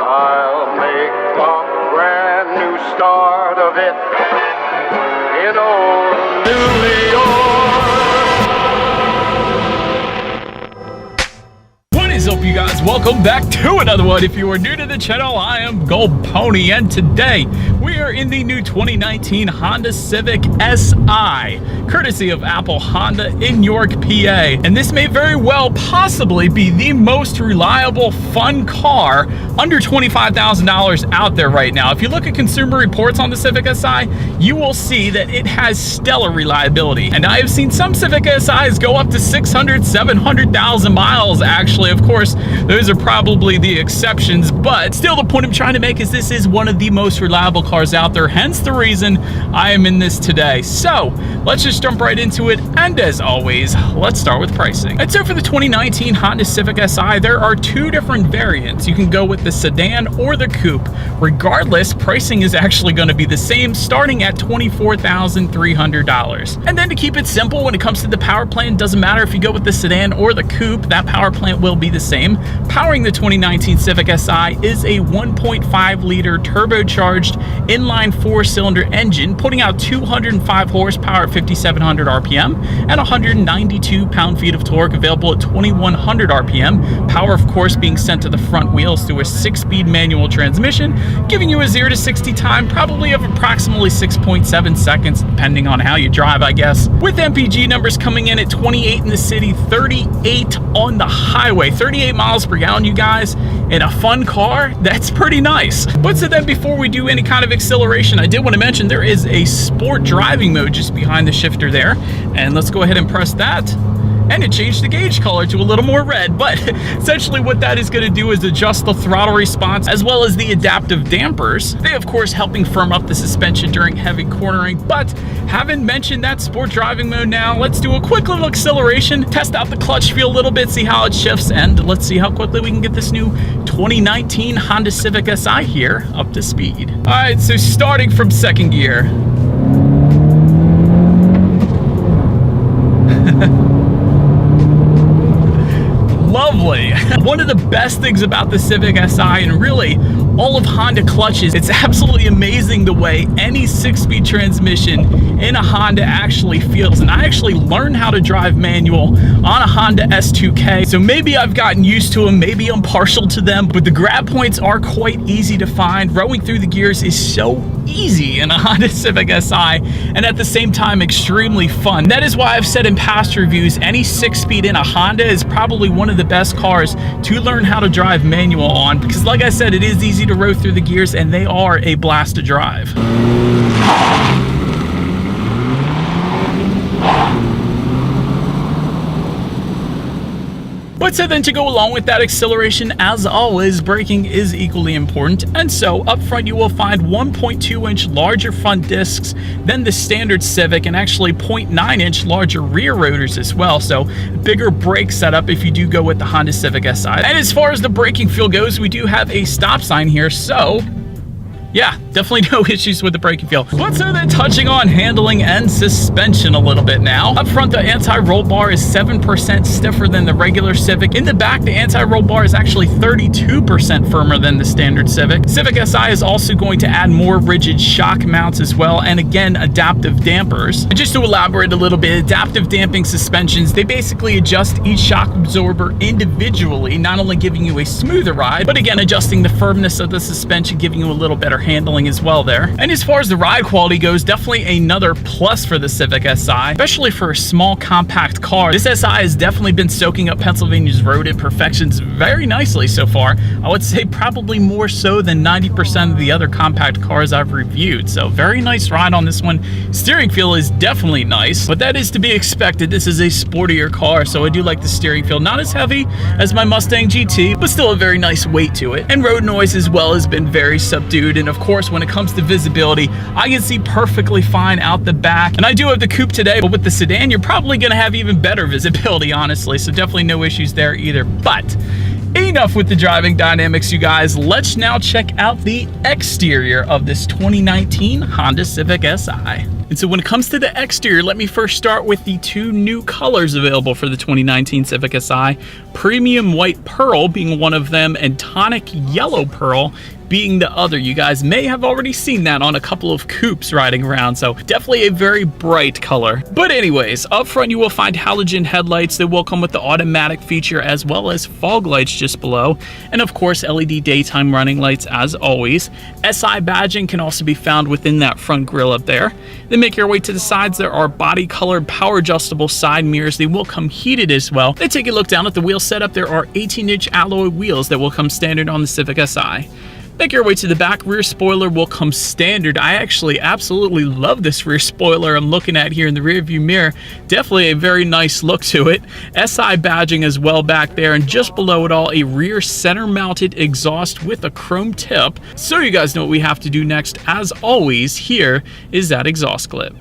I'll make a brand new start of it in old New York. What is up, you guys? Welcome back to another one. If you are new to the channel, I am Gold Pony, and today we are in the new 2019 Honda Civic Si, courtesy of Apple Honda in York, PA. And this may very well possibly be the most reliable, fun car under $25,000 out there right now. If you look at Consumer Reports on the Civic Si, you will see that it has stellar reliability. And I have seen some Civic Si's go up to 600, 700,000 miles, actually. Of course, those are probably the exceptions, but still the point I'm trying to make is this is one of the most reliable cars out there, hence the reason I am in this today. So let's just jump right into it, and as always, let's start with pricing. And so for the 2019 Honda Civic Si, there are two different variants. You can go with the sedan or the coupe. Regardless, pricing is actually going to be the same, starting at $24,300. And then to keep it simple, when it comes to the power plant, doesn't matter if you go with the sedan or the coupe, that power plant will be the same. Powering the 2019 Civic Si is a 1.5 liter turbocharged inline 4-cylinder engine, putting out 205 horsepower at 5,700 RPM and 192 pound-feet of torque, available at 2,100 RPM. Power, of course, being sent to the front wheels through a 6-speed manual transmission, giving you a 0 to 60 time probably of approximately 6.7 seconds, depending on how you drive, I guess. With MPG numbers coming in at 28 in the city, 38 on the highway, 38 miles per gallon, you guys, in a fun car, that's pretty nice. But so then before we do any kind of acceleration, I did want to mention there is a sport driving mode just behind the shifter there, and let's go ahead and press that. And it changed the gauge color to a little more red, but essentially what that is going to do is adjust the throttle response as well as the adaptive dampers. They, of course, helping firm up the suspension during heavy cornering. But having mentioned that sport driving mode now, let's do a quick little acceleration, test out the clutch feel a little bit, see how it shifts, and let's see how quickly we can get this new 2019 Honda Civic Si here up to speed. All right, so starting from second gear. Lovely. One of the best things about the Civic Si, and really all of Honda clutches, it's absolutely amazing the way any 6-speed transmission in a Honda actually feels. And I actually learned how to drive manual on a Honda S2K, so maybe I've gotten used to them, maybe I'm partial to them, but the grab points are quite easy to find. Rowing through the gears is so easy in a Honda Civic Si, and at the same time extremely fun. That is why I've said in past reviews, any 6-speed in a Honda is probably one of the best cars to learn how to drive manual on, because like I said, it is easy to row through the gears and they are a blast to drive. But so then to go along with that acceleration, as always, braking is equally important. And so up front you will find 1.2-inch larger front discs than the standard Civic, and actually 0.9-inch larger rear rotors as well. So bigger brake setup if you do go with the Honda Civic Si. And as far as the braking feel goes, we do have a stop sign here, so yeah, definitely no issues with the braking feel. But so then touching on handling and suspension a little bit now. Up front, the anti-roll bar is 7% stiffer than the regular Civic. In the back, the anti-roll bar is actually 32% firmer than the standard Civic. Civic Si is also going to add more rigid shock mounts as well, and again, adaptive dampers. And just to elaborate a little bit, adaptive damping suspensions, they basically adjust each shock absorber individually, not only giving you a smoother ride, but again, adjusting the firmness of the suspension, giving you a little better handling as well there. And as far as the ride quality goes, definitely another plus for the Civic Si, especially for a small compact car. This Si has definitely been soaking up Pennsylvania's road imperfections very nicely so far. I would say probably more so than 90% of the other compact cars I've reviewed. So very nice ride on this one. Steering feel is definitely nice, but that is to be expected. This is a sportier car, so I do like the steering feel. Not as heavy as my Mustang GT, but still a very nice weight to it. And road noise as well has been very subdued. And of course, when it comes to visibility, I can see perfectly fine out the back. And I do have the coupe today, but with the sedan, you're probably going to have even better visibility, honestly. So definitely no issues there either. But enough with the driving dynamics, you guys. Let's now check out the exterior of this 2019 Honda Civic Si. And so when it comes to the exterior, let me first start with the two new colors available for the 2019 Civic Si. Premium White Pearl being one of them, and Tonic Yellow Pearl being the other. You guys may have already seen that on a couple of coupes riding around, so definitely a very bright color. But anyways, up front you will find halogen headlights that will come with the automatic feature, as well as fog lights just below, and of course LED daytime running lights as always. SI badging can also be found within that front grille up there. Then make your way to the sides. There are body colored power adjustable side mirrors. They will come heated as well. Then take a look down at the wheel setup. There are 18-inch alloy wheels that will come standard on the Civic Si. Make your way to the back. Rear spoiler will come standard. I actually absolutely love this rear spoiler I'm looking at here in the rear view mirror. Definitely a very nice look to it. SI badging as well back there, and just below it all, a rear center mounted exhaust with a chrome tip. So you guys know what we have to do next. As always, here is that exhaust clip.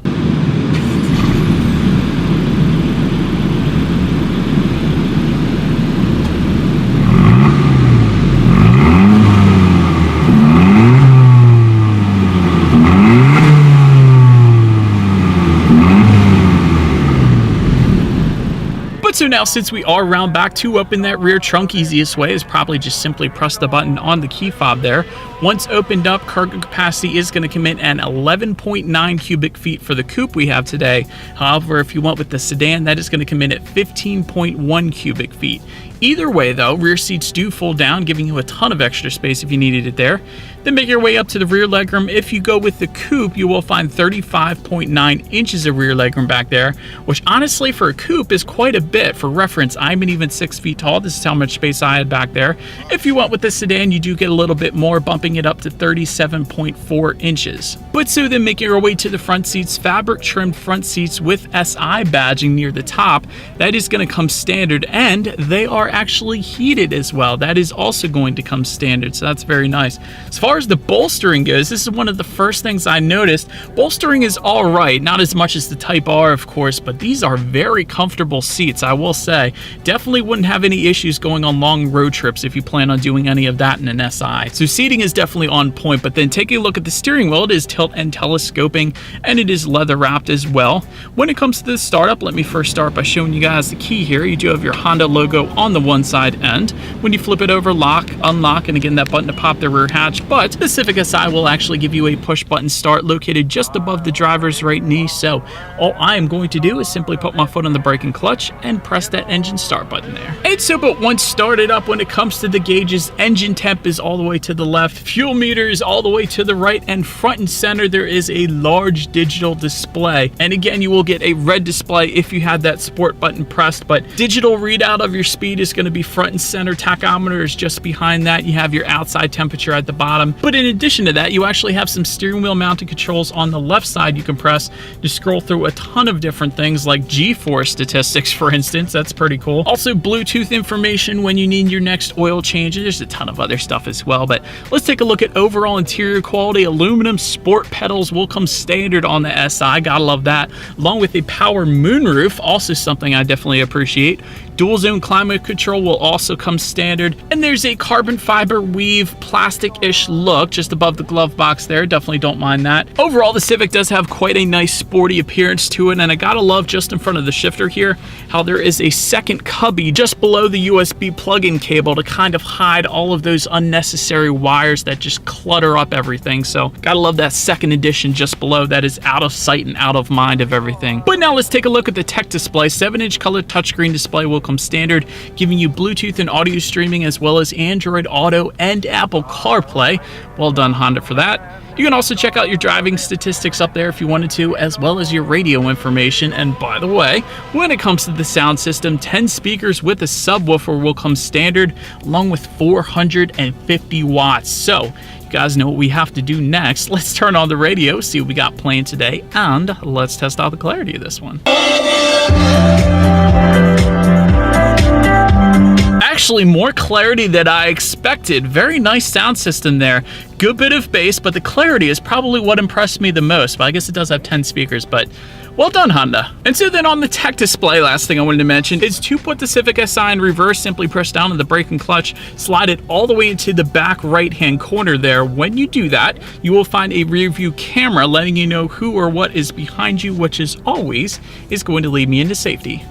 So now, since we are around back, to open that rear trunk, easiest way is probably just simply press the button on the key fob there. Once opened up, cargo capacity is going to come in at 11.9 cubic feet for the coupe we have today. However, if you went with the sedan, that is going to come in at 15.1 cubic feet. Either way though, rear seats do fold down, giving you a ton of extra space if you needed it there. Then make your way up to the rear legroom. If you go with the coupe, you will find 35.9 inches of rear legroom back there, which honestly for a coupe is quite a bit. For reference, I'm even 6 feet tall. This is how much space I had back there. If you went with the sedan, you do get a little bit more, bumping it up to 37.4 inches. But so then making your way to the front seats, fabric trimmed front seats with SI badging near the top. That is going to come standard, and they are actually heated as well. That is also going to come standard, so that's very nice. As far as the bolstering goes, this is one of the first things I noticed. Bolstering is all right, not as much as the Type R of course, but these are very comfortable seats, I will say. Definitely wouldn't have any issues going on long road trips if you plan on doing any of that in an SI. So seating is definitely on point. But then taking a look at the steering wheel, it is tilt and telescoping, and it is leather wrapped as well. When it comes to the startup, let me first start by showing you guys the key here. You do have your Honda logo on the one side end. When you flip it over, lock, unlock, and again that button to pop the rear hatch. But the Civic Si will actually give you a push button start located just above the driver's right knee. So all I am going to do is simply put my foot on the brake and clutch and press that engine start button there. And so, but once started up, when it comes to the gauges, engine temp is all the way to the left, fuel meter is all the way to the right, and front and center there is a large digital display. And again, you will get a red display if you had that sport button pressed, but digital readout of your speed is going to be front and center. Tachometer is just behind that. You have your outside temperature at the bottom. But in addition to that, you actually have some steering wheel mounted controls on the left side you can press to scroll through a ton of different things like G-force statistics, for instance. That's pretty cool. Also Bluetooth information when you need your next oil change. There's a ton of other stuff as well, but let's take a look at overall interior quality. Aluminum sport pedals will come standard on the SI. Gotta love that. Along with a power moonroof, also something I definitely appreciate. Dual zone climate control will also come standard, and there's a carbon fiber weave plastic-ish look just above the glove box there. Definitely don't mind that. Overall, the Civic does have quite a nice sporty appearance to it, and I gotta love just in front of the shifter here how there is a second cubby just below the USB plug-in cable to kind of hide all of those unnecessary wires that just clutter up everything. So gotta love that second addition just below. That is out of sight and out of mind of everything. But now let's take a look at the tech display. 7-inch color touchscreen display will come standard, giving you Bluetooth and audio streaming, as well as Android Auto and Apple CarPlay. Well done, Honda, for that. You can also check out your driving statistics up there if you wanted to, as well as your radio information. And by the way, when it comes to the sound system, 10 speakers with a subwoofer will come standard, along with 450 watts. So you guys know what we have to do next. Let's turn on the radio, see what we got playing today, and let's test out the clarity of this one. Actually, more clarity than I expected. Very nice sound system there. Good bit of bass, but the clarity is probably what impressed me the most. But I guess it does have 10 speakers, but Well done, Honda. And so then on the tech display, last thing I wanted to mention is to put the Civic Si in reverse, simply press down on the brake and clutch, slide it all the way into the back right-hand corner there. When you do that, you will find a rear view camera letting you know who or what is behind you, which is always is going to lead me into safety.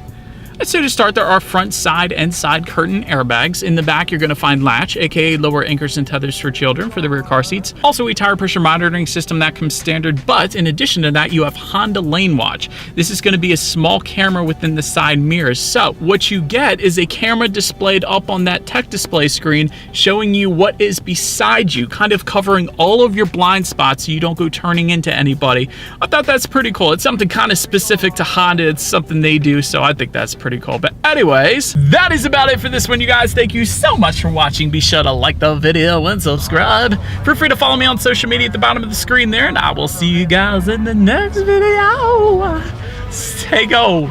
And so to start, there are front, side, and side curtain airbags. In the back, you're going to find latch, aka lower anchors and tethers for children for the rear car seats. Also a tire pressure monitoring system that comes standard, but in addition to that, you have Honda Lane Watch. This is going to be a small camera within the side mirrors. So what you get is a camera displayed up on that tech display screen showing you what is beside you, kind of covering all of your blind spots so you don't go turning into anybody. I thought that's pretty cool. It's something kind of specific to Honda. It's something they do, so I think that's pretty cool. But anyways, that is about it for this one, you guys. Thank you so much for watching. Be sure to like the video and subscribe. Feel free to follow me on social media at the bottom of the screen there, and I will see you guys in the next video. Stay gold.